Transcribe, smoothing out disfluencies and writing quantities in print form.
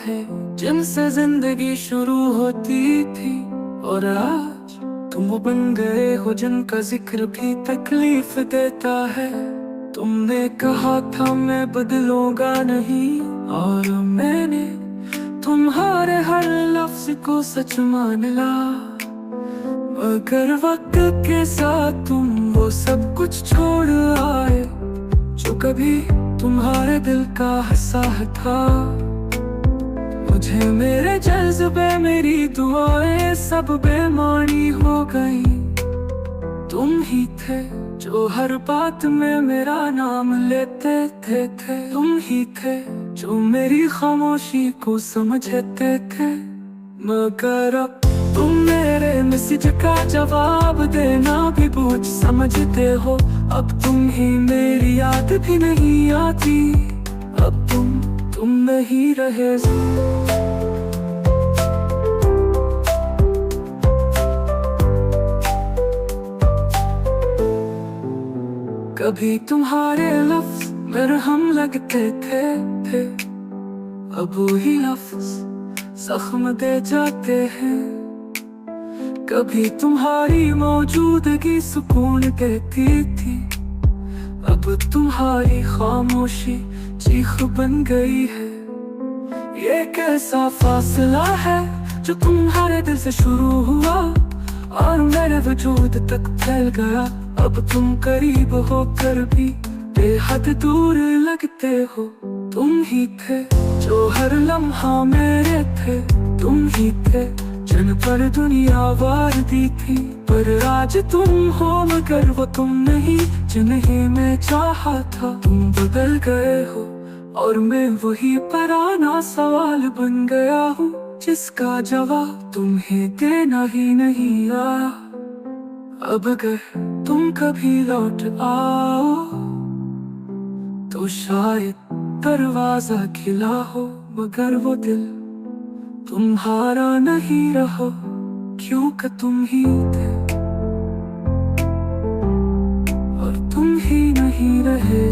थे जिनसे जिंदगी शुरू होती थी, और आज तुम वो बन गए हो जिनका जिक्र भी तकलीफ देता है। तुमने कहा था मैं बदलूंगा नहीं, और मैंने तुम्हारे हर लफ्ज को सच मान ला। मगर वक्त के साथ तुम वो सब कुछ छोड़ आए जो कभी तुम्हारे दिल का हिस्सा था। मुझे मेरे जज्बे मेरी दुआएं सब बेमानी हो गई। तुम ही थे जो हर बात में मेरा नाम लेते थे। तुम ही थे जो मेरी खामोशी को समझते थे। मगर अब तुम मेरे मैसेज का जवाब देना भी बोझ समझते हो। अब तुम ही मेरी याद भी नहीं आती। अब तुम नहीं रहे। कभी तुम्हारे लफ्ज मरहम लगते थे, अब वही लफ्ज जख्म दे जाते हैं। कभी तुम्हारी मौजूदगी सुकून देती थी, अब तुम्हारी खामोशी चीख बन गई है। ये कैसा फासला है जो तुम्हारे दिल से शुरू हुआ और मेरे वजूद तक फैल गया। अब तुम करीब होकर भी बेहद दूर लगते हो। तुम ही थे जो हर लम्हा मेरे थे। तुम ही थे जिन पर दुनिया वार दी थी। पर आज तुम हो मगर वो तुम नहीं जिन्हें मैं चाहा था। तुम बदल गए हो और मैं वही पुराना सवाल बन गया हूँ जिसका जवाब तुम्हें देना ही नहीं आया। अब अगर तुम कभी लौट आओ तो शायद दरवाजा खिला हो, मगर वो दिल तुम्हारा नहीं रहो, क्योंकि तुम ही थे और तुम ही नहीं रहे।